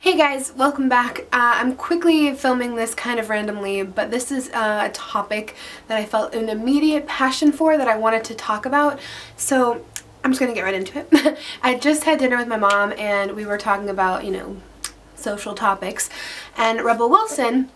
Hey guys, welcome back. I'm quickly filming this kind of randomly, but this is a topic that I felt an immediate passion for that I wanted to talk about, so I'm just gonna get right into it. I just had dinner with my mom and we were talking about, social topics, and Rebel Wilson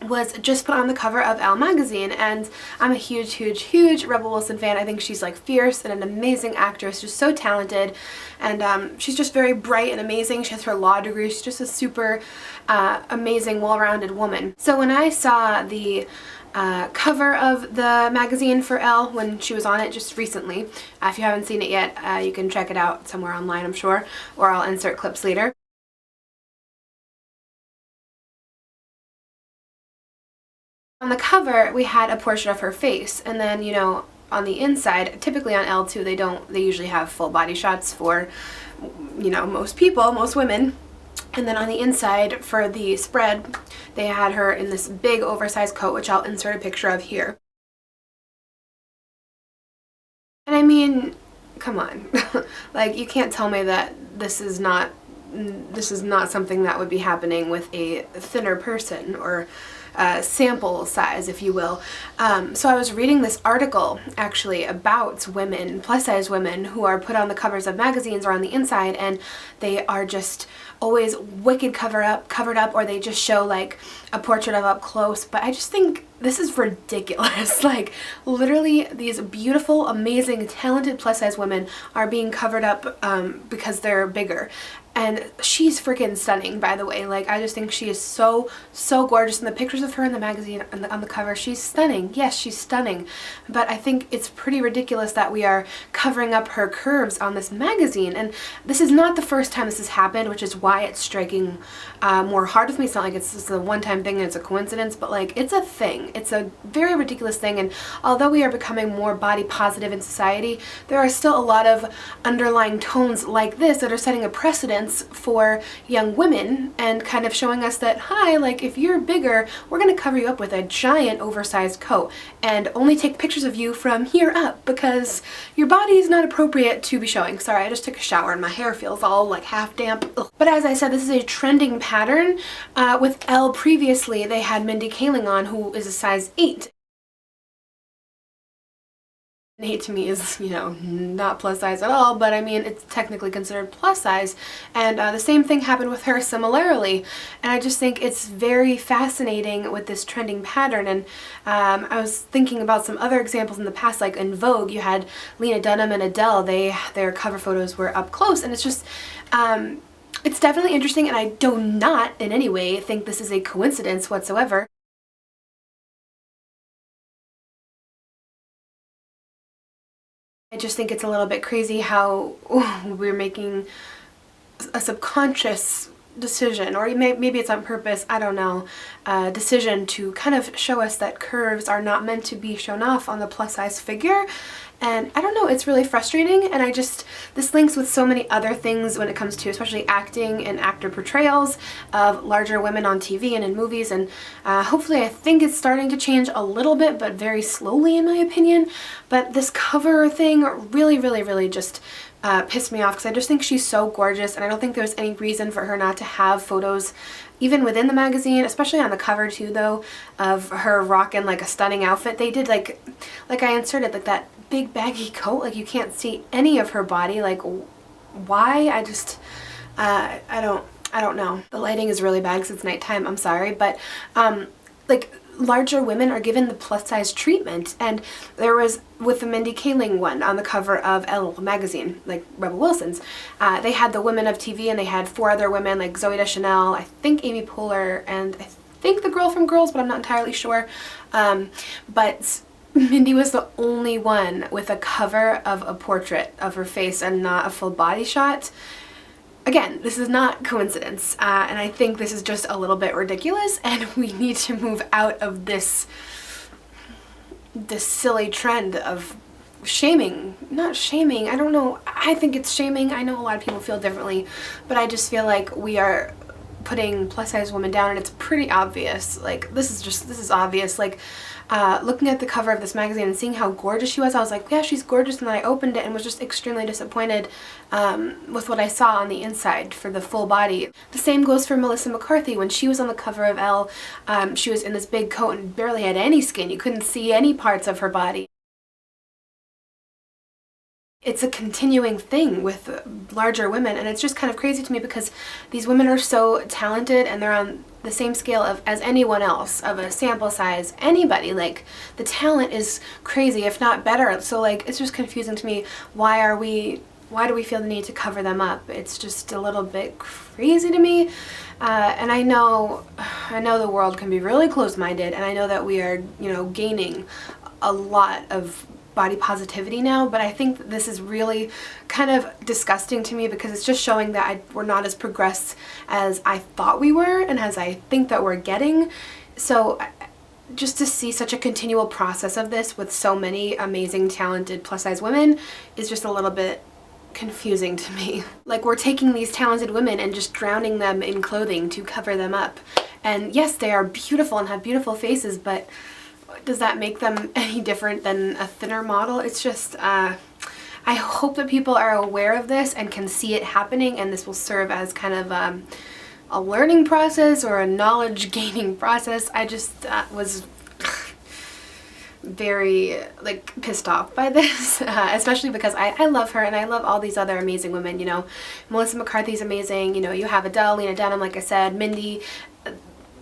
was just put on the cover of Elle magazine, and I'm a huge Rebel Wilson fan. I think she's like fierce and an amazing actress, just so talented, and she's just very bright and amazing. She has her law degree. She's just a super amazing, well-rounded woman. So when I saw the cover of the magazine for Elle when she was on it just recently, if you haven't seen it yet, you can check it out somewhere online, I'm sure, or I'll insert clips later. On the cover, we had a portrait of her face, and then, on the inside, typically on Elle2, they usually have full body shots for, most people, most women. And then on the inside, for the spread, they had her in this big oversized coat, which I'll insert a picture of here. And I mean, come on. Like, you can't tell me that this is not something that would be happening with a thinner person, or sample size, if you will. So I was reading this article actually about women, plus size women, who are put on the covers of magazines or on the inside, and they are just always wicked covered up, or they just show like a portrait of up close. But I just think this is ridiculous. Like, literally, these beautiful, amazing, talented plus size women are being covered up because they're bigger. And she's freaking stunning, by the way. Like, I just think she is so gorgeous. And the pictures of her in the magazine on the cover, she's stunning. Yes, she's stunning. But I think it's pretty ridiculous that we are covering up her curves on this magazine. And this is not the first time this has happened, which is why it's striking more hard with me. It's not like it's just a one-time thing and it's a coincidence, but like, it's a thing. It's a very ridiculous thing. And although we are becoming more body positive in society, there are still a lot of underlying tones like this that are setting a precedent for young women and kind of showing us that, hi, like, if you're bigger, we're going to cover you up with a giant oversized coat and only take pictures of you from here up because your body is not appropriate to be showing. Sorry, I just took a shower and my hair feels all like half damp. Ugh. But as I said, this is a trending pattern. With Elle previously, they had Mindy Kaling on, who is a size 8. 8 to me is, not plus size at all, but I mean, it's technically considered plus size, and the same thing happened with her similarly. And I just think it's very fascinating with this trending pattern. And I was thinking about some other examples in the past, like in Vogue, you had Lena Dunham and Adele. Their cover photos were up close, and it's just it's definitely interesting, and I do not in any way think this is a coincidence whatsoever. I just think it's a little bit crazy how we're making a subconscious decision, or maybe it's on purpose, I don't know, decision to kind of show us that curves are not meant to be shown off on the plus size figure. And I don't know, it's really frustrating, and this links with so many other things when it comes to especially acting and actor portrayals of larger women on TV and in movies, and hopefully I think it's starting to change a little bit, but very slowly in my opinion. But this cover thing really just pissed me off, because I just think she's so gorgeous, and I don't think there's any reason for her not to have photos even within the magazine, especially on the cover too, though, of her rocking like a stunning outfit. They did like I inserted like that big baggy coat, like you can't see any of her body. Like, why? I just I don't know. The lighting is really bad because it's nighttime, I'm sorry, but like, larger women are given the plus size treatment. And there was, with the Mindy Kaling one on the cover of Elle magazine, like Rebel Wilson's, they had the women of TV, and they had 4 other women, like Zooey Deschanel, I think Amy Poehler, and I think the girl from Girls, but I'm not entirely sure. But Mindy was the only one with a cover of a portrait of her face and not a full body shot. Again, this is not coincidence, and I think this is just a little bit ridiculous, and we need to move out of this silly trend of shaming. Not shaming, I don't know, I think it's shaming. I know a lot of people feel differently, but I just feel like we are putting plus size women down, and it's pretty obvious. Like, this is obvious. Like, looking at the cover of this magazine and seeing how gorgeous she was, I was like, yeah, she's gorgeous, and then I opened it and was just extremely disappointed with what I saw on the inside for the full body. The same goes for Melissa McCarthy. When she was on the cover of Elle, she was in this big coat and barely had any skin. You couldn't see any parts of her body. It's a continuing thing with larger women, and it's just kind of crazy to me because these women are so talented and they're on the same scale as anyone else, of a sample size, anybody. Like, the talent is crazy, if not better. So like, it's just confusing to me. Why do we feel the need to cover them up? It's just a little bit crazy to me. And I know the world can be really closed-minded, and I know that we are, gaining a lot of body positivity now, but I think this is really kind of disgusting to me because it's just showing that we're not as progressed as I thought we were and as I think that we're getting. So just to see such a continual process of this with so many amazing, talented plus size women is just a little bit confusing to me. Like, we're taking these talented women and just drowning them in clothing to cover them up. And yes, they are beautiful and have beautiful faces, but does that make them any different than a thinner model? It's just, I hope that people are aware of this and can see it happening, and this will serve as kind of a learning process or a knowledge gaining process. I just was very pissed off by this, especially because I love her and I love all these other amazing women. Melissa McCarthy's amazing, you have Adele, Lena Dunham, like I said, Mindy.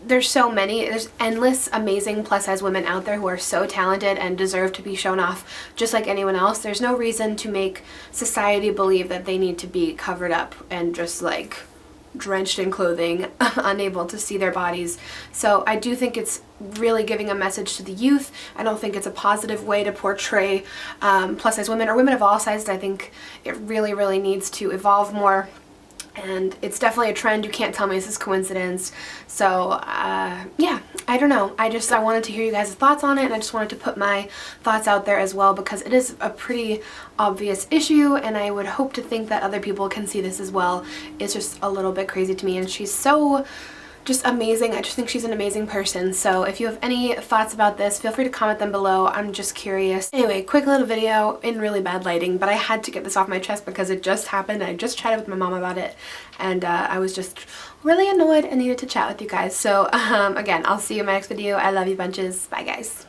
There's so many. There's endless amazing plus size women out there who are so talented and deserve to be shown off just like anyone else. There's no reason to make society believe that they need to be covered up and just like drenched in clothing, unable to see their bodies. So I do think it's really giving a message to the youth. I don't think it's a positive way to portray plus size women or women of all sizes. I think it really, really needs to evolve more. And it's definitely a trend. You can't tell me this is coincidence. So yeah, I don't know. I wanted to hear you guys' thoughts on it, and I just wanted to put my thoughts out there as well because it is a pretty obvious issue, and I would hope to think that other people can see this as well. It's just a little bit crazy to me, and she's so just amazing. I just think she's an amazing person. So if you have any thoughts about this, feel free to comment them below. I'm just curious. Anyway, quick little video in really bad lighting, but I had to get this off my chest because it just happened. I just chatted with my mom about it, and I was just really annoyed and needed to chat with you guys. So again, I'll see you in my next video. I love you bunches. Bye guys.